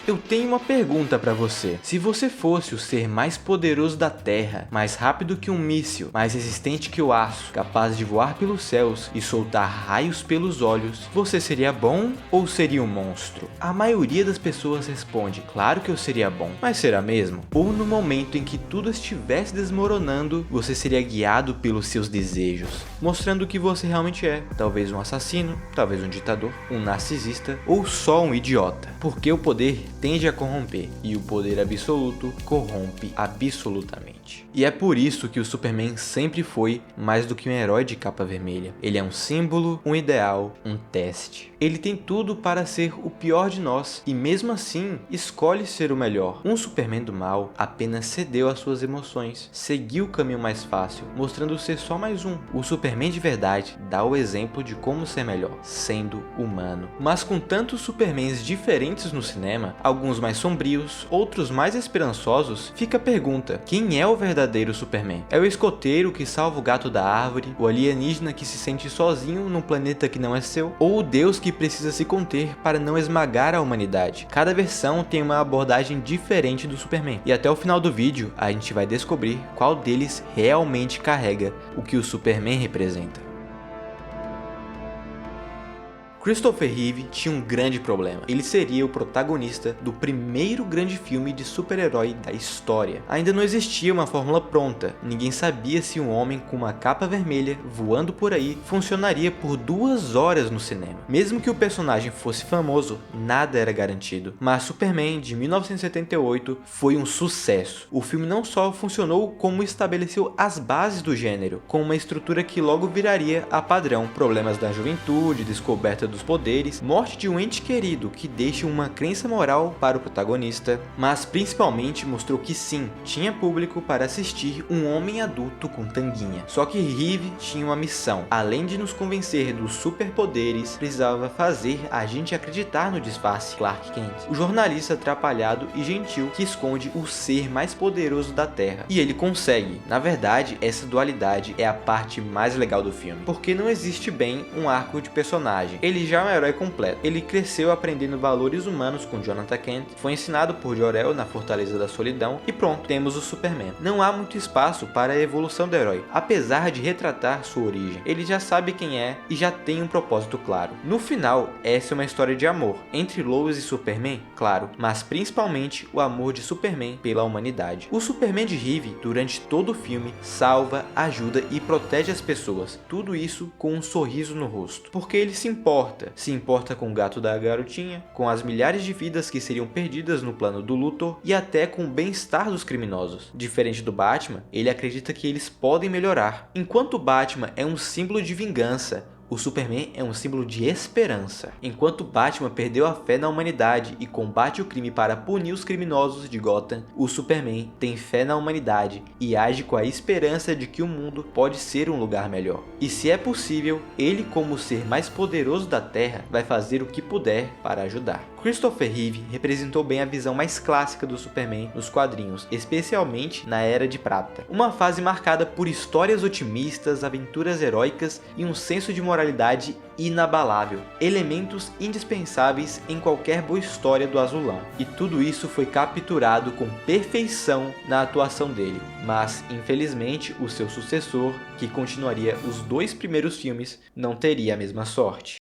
Eu tenho uma pergunta pra você. Se você fosse o ser mais poderoso da Terra, mais rápido que um míssil, mais resistente que o aço, capaz de voar pelos céus e soltar raios pelos olhos, você seria bom ou seria um monstro? A maioria das pessoas responde, claro que eu seria bom, mas será mesmo? Ou no momento em que tudo estivesse desmoronando, você seria guiado pelos seus desejos, mostrando o que você realmente é, talvez um assassino, talvez um ditador, um narcisista ou só um idiota, porque o poder tende a corromper e o poder absoluto corrompe absolutamente. E é por isso que o Superman sempre foi mais do que um herói de capa vermelha. Ele é um símbolo, um ideal, um teste. Ele tem tudo para ser o pior de nós e mesmo assim escolhe ser o melhor. Um Superman do mal apenas cedeu às suas emoções, seguiu o caminho mais fácil, mostrando ser só mais um. O Superman de verdade dá o exemplo de como ser melhor, sendo humano. Mas com tantos Supermans diferentes no cinema, alguns mais sombrios, outros mais esperançosos, fica a pergunta: quem é o verdadeiro Superman? É o escoteiro que salva o gato da árvore, o alienígena que se sente sozinho num planeta que não é seu, ou o Deus que precisa se conter para não esmagar a humanidade? Cada versão tem uma abordagem diferente do Superman, e até o final do vídeo a gente vai descobrir qual deles realmente carrega o que o Superman representa. Christopher Reeve tinha um grande problema. Ele seria o protagonista do primeiro grande filme de super-herói da história. Ainda não existia uma fórmula pronta. Ninguém sabia se um homem com uma capa vermelha voando por aí funcionaria por 2 horas no cinema. Mesmo que o personagem fosse famoso, nada era garantido. Mas Superman, de 1978, foi um sucesso. O filme não só funcionou, como estabeleceu as bases do gênero, com uma estrutura que logo viraria a padrão. Problemas da juventude, descoberta dos poderes, morte de um ente querido que deixa uma crença moral para o protagonista, mas principalmente mostrou que sim, tinha público para assistir um homem adulto com tanguinha. Só que Reeve tinha uma missão. Além de nos convencer dos superpoderes, precisava fazer a gente acreditar no disfarce Clark Kent, o jornalista atrapalhado e gentil que esconde o ser mais poderoso da Terra. E ele consegue. Na verdade, essa dualidade é a parte mais legal do filme, porque não existe bem um arco de personagem. Ele já é um herói completo. Ele cresceu aprendendo valores humanos com Jonathan Kent, foi ensinado por Jor-El na Fortaleza da Solidão e pronto, temos o Superman. Não há muito espaço para a evolução do herói, apesar de retratar sua origem. Ele já sabe quem é e já tem um propósito claro. No final, essa é uma história de amor, entre Lois e Superman, claro, mas principalmente o amor de Superman pela humanidade. O Superman de Reeve, durante todo o filme, salva, ajuda e protege as pessoas, tudo isso com um sorriso no rosto, porque ele se importa com o gato da garotinha, com as milhares de vidas que seriam perdidas no plano do Luthor e até com o bem-estar dos criminosos. Diferente do Batman, ele acredita que eles podem melhorar. Enquanto o Batman é um símbolo de vingança, o Superman é um símbolo de esperança. Enquanto Batman perdeu a fé na humanidade e combate o crime para punir os criminosos de Gotham, o Superman tem fé na humanidade e age com a esperança de que o mundo pode ser um lugar melhor. E se é possível, ele, como o ser mais poderoso da Terra, vai fazer o que puder para ajudar. Christopher Reeve representou bem a visão mais clássica do Superman nos quadrinhos, especialmente na Era de Prata. Uma fase marcada por histórias otimistas, aventuras heróicas e um senso de moralidade inabalável, elementos indispensáveis em qualquer boa história do Azulão. E tudo isso foi capturado com perfeição na atuação dele. Mas, infelizmente, o seu sucessor, que continuaria os 2 primeiros filmes, não teria a mesma sorte.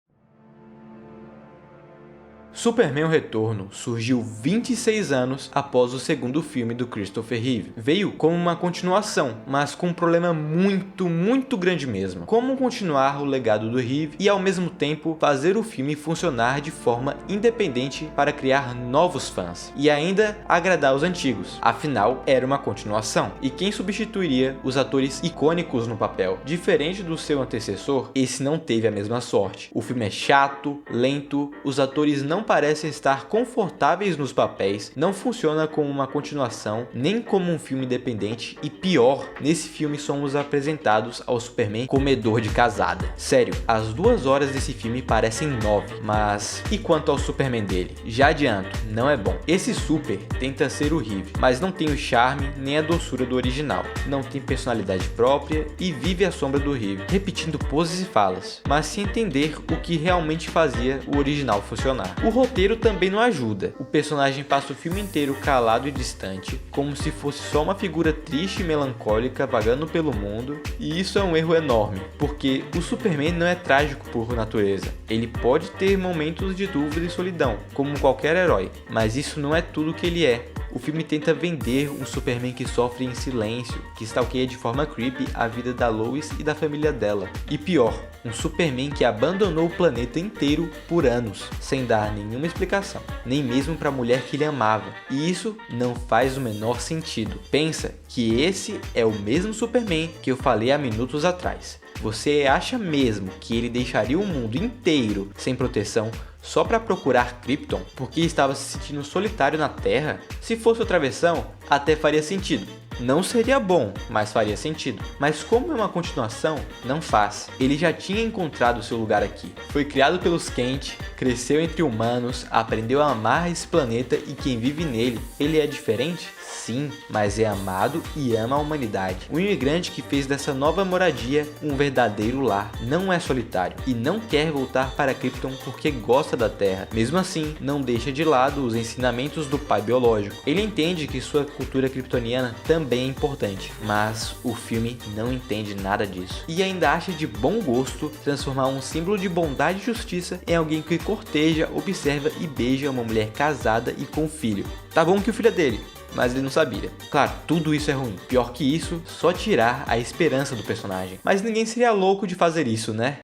Superman: O Retorno surgiu 26 anos após o segundo filme do Christopher Reeve. Veio como uma continuação, mas com um problema muito grande mesmo. Como continuar o legado do Reeve e ao mesmo tempo fazer o filme funcionar de forma independente para criar novos fãs e ainda agradar os antigos. Afinal, era uma continuação. E quem substituiria os atores icônicos no papel? Diferente do seu antecessor, esse não teve a mesma sorte. O filme é chato, lento, os atores não parecem estar confortáveis nos papéis, não funciona como uma continuação, nem como um filme independente e pior, nesse filme somos apresentados ao Superman comedor de casada. Sério, as 2 horas desse filme parecem 9, mas e quanto ao Superman dele? Já adianto, não é bom. Esse Super tenta ser o Reeve, mas não tem o charme nem a doçura do original, não tem personalidade própria e vive à sombra do Reeve, repetindo poses e falas, mas sem entender o que realmente fazia o original funcionar. O roteiro também não ajuda. O personagem passa o filme inteiro calado e distante, como se fosse só uma figura triste e melancólica vagando pelo mundo, e isso é um erro enorme, porque o Superman não é trágico por natureza. Ele pode ter momentos de dúvida e solidão, como qualquer herói, mas isso não é tudo que ele é. O filme tenta vender um Superman que sofre em silêncio, que stalkeia de forma creepy a vida da Lois e da família dela. E pior, um Superman que abandonou o planeta inteiro por anos, sem dar nenhuma explicação, nem mesmo para a mulher que ele amava. E isso não faz o menor sentido. Pensa que esse é o mesmo Superman que eu falei há minutos atrás. Você acha mesmo que ele deixaria o mundo inteiro sem proteção só para procurar Krypton porque estava se sentindo solitário na Terra? Se fosse outra versão, até faria sentido. Não seria bom, mas faria sentido. Mas como é uma continuação, não faz. Ele já tinha encontrado seu lugar aqui. Foi criado pelos Kent, cresceu entre humanos, aprendeu a amar esse planeta e quem vive nele. Ele é diferente? Sim, mas é amado e ama a humanidade. O imigrante que fez dessa nova moradia um verdadeiro lar não é solitário e não quer voltar para Krypton porque gosta da Terra. Mesmo assim, não deixa de lado os ensinamentos do pai biológico. Ele entende que sua cultura kryptoniana também é importante, mas o filme não entende nada disso. E ainda acha de bom gosto transformar um símbolo de bondade e justiça em alguém que corteja, observa e beija uma mulher casada e com filho. Tá bom que o filho é dele, mas ele não sabia. Claro, tudo isso é ruim. Pior que isso, só tirar a esperança do personagem. Mas ninguém seria louco de fazer isso, né?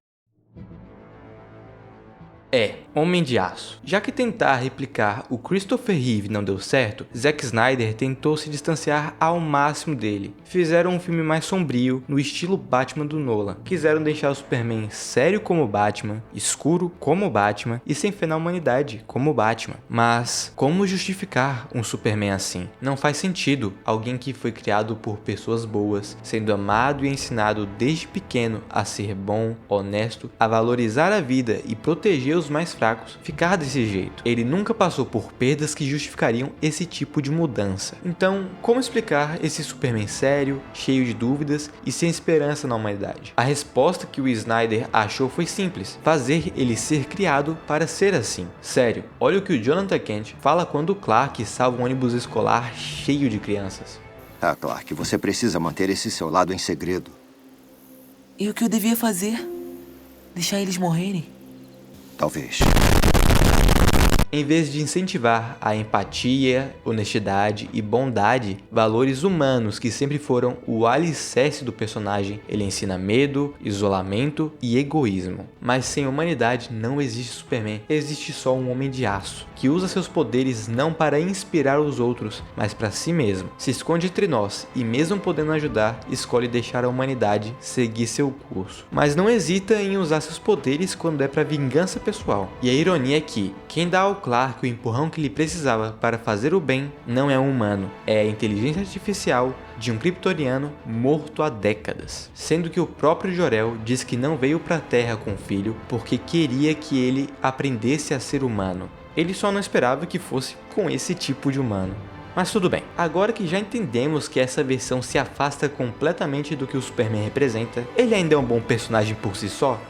Homem de Aço. Já que tentar replicar o Christopher Reeve não deu certo, Zack Snyder tentou se distanciar ao máximo dele. Fizeram um filme mais sombrio, no estilo Batman do Nolan. Quiseram deixar o Superman sério como Batman, escuro como Batman e sem fé na humanidade como Batman. Mas como justificar um Superman assim? Não faz sentido alguém que foi criado por pessoas boas, sendo amado e ensinado desde pequeno a ser bom, honesto, a valorizar a vida e proteger os mais fracos, ficar desse jeito. Ele nunca passou por perdas que justificariam esse tipo de mudança. Então, como explicar esse Superman sério, cheio de dúvidas e sem esperança na humanidade? A resposta que o Snyder achou foi simples: fazer ele ser criado para ser assim. Sério, olha o que o Jonathan Kent fala quando o Clark salva um ônibus escolar cheio de crianças. Ah, Clark, você precisa manter esse seu lado em segredo. E o que eu devia fazer? Deixar eles morrerem? Talvez. Em vez de incentivar a empatia, honestidade e bondade, valores humanos que sempre foram o alicerce do personagem, ele ensina medo, isolamento e egoísmo. Mas sem humanidade não existe Superman, existe só um homem de aço, que usa seus poderes não para inspirar os outros, mas para si mesmo. Se esconde entre nós e mesmo podendo ajudar, escolhe deixar a humanidade seguir seu curso. Mas não hesita em usar seus poderes quando é para vingança pessoal. E a ironia é que quem dá ao Clark o empurrão que ele precisava para fazer o bem não é um humano, é a inteligência artificial de um kryptoniano morto há décadas. Sendo que o próprio Jor-El diz que não veio para a Terra com o filho porque queria que ele aprendesse a ser humano. Ele só não esperava que fosse com esse tipo de humano. Mas tudo bem, agora que já entendemos que essa versão se afasta completamente do que o Superman representa, ele ainda é um bom personagem por si só?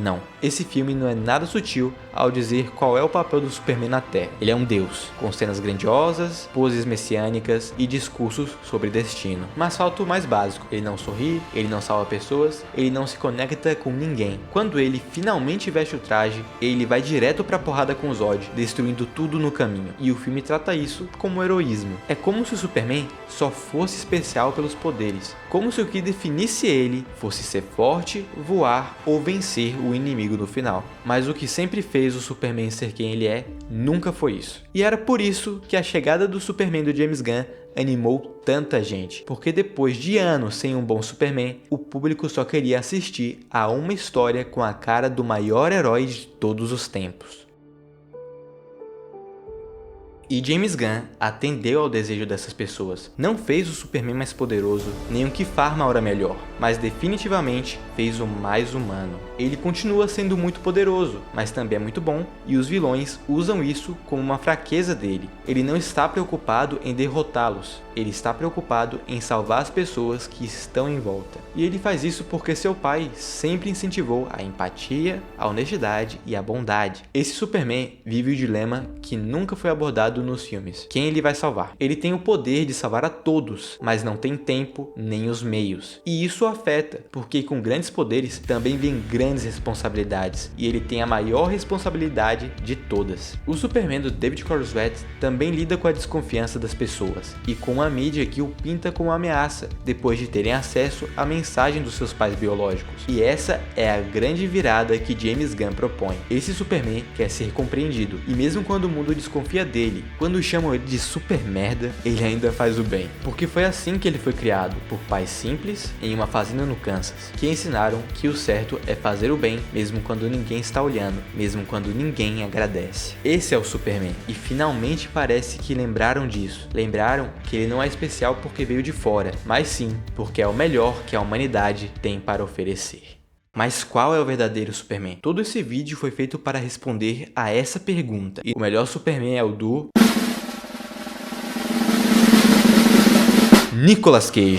Não. Esse filme não é nada sutil ao dizer qual é o papel do Superman na Terra. Ele é um deus, com cenas grandiosas, poses messiânicas e discursos sobre destino. Mas falta o mais básico: ele não sorri, ele não salva pessoas, ele não se conecta com ninguém. Quando ele finalmente veste o traje, ele vai direto pra porrada com Zod, destruindo tudo no caminho. E o filme trata isso como heroísmo. É como se o Superman só fosse especial pelos poderes, como se o que definisse ele fosse ser forte, voar ou vencer o inimigo no final. Mas o que sempre fez o Superman ser quem ele é, nunca foi isso. E era por isso que a chegada do Superman do James Gunn animou tanta gente, porque depois de anos sem um bom Superman, o público só queria assistir a uma história com a cara do maior herói de todos os tempos. E James Gunn atendeu ao desejo dessas pessoas. Não fez o Superman mais poderoso, nem o que farma a hora melhor. mas definitivamente fez o mais humano. Ele continua sendo muito poderoso, mas também é muito bom, e os vilões usam isso como uma fraqueza dele. Ele não está preocupado em derrotá-los, ele está preocupado em salvar as pessoas que estão em volta. E ele faz isso porque seu pai sempre incentivou a empatia, a honestidade e a bondade. Esse Superman vive o dilema que nunca foi abordado nos filmes: quem ele vai salvar? Ele tem o poder de salvar a todos, mas não tem tempo nem os meios. E isso o afeta, porque com grandes poderes também vem grandes responsabilidades, e ele tem a maior responsabilidade de todas. O Superman do David Corenswet também lida com a desconfiança das pessoas, e com a mídia que o pinta como ameaça, depois de terem acesso à mensagem dos seus pais biológicos. E essa é a grande virada que James Gunn propõe. Esse Superman quer ser compreendido, e mesmo quando o mundo desconfia dele, quando chamam ele de super merda, ele ainda faz o bem. Porque foi assim que ele foi criado, por pais simples, em uma fazenda no Kansas, que ensinaram que o certo é fazer o bem, mesmo quando ninguém está olhando, mesmo quando ninguém agradece. Esse é o Superman, e finalmente parece que lembraram disso. Lembraram que ele não é especial porque veio de fora, mas sim porque é o melhor que a humanidade tem para oferecer. Mas qual é o verdadeiro Superman? Todo esse vídeo foi feito para responder a essa pergunta, e o melhor Superman é o do Nicolas Cage.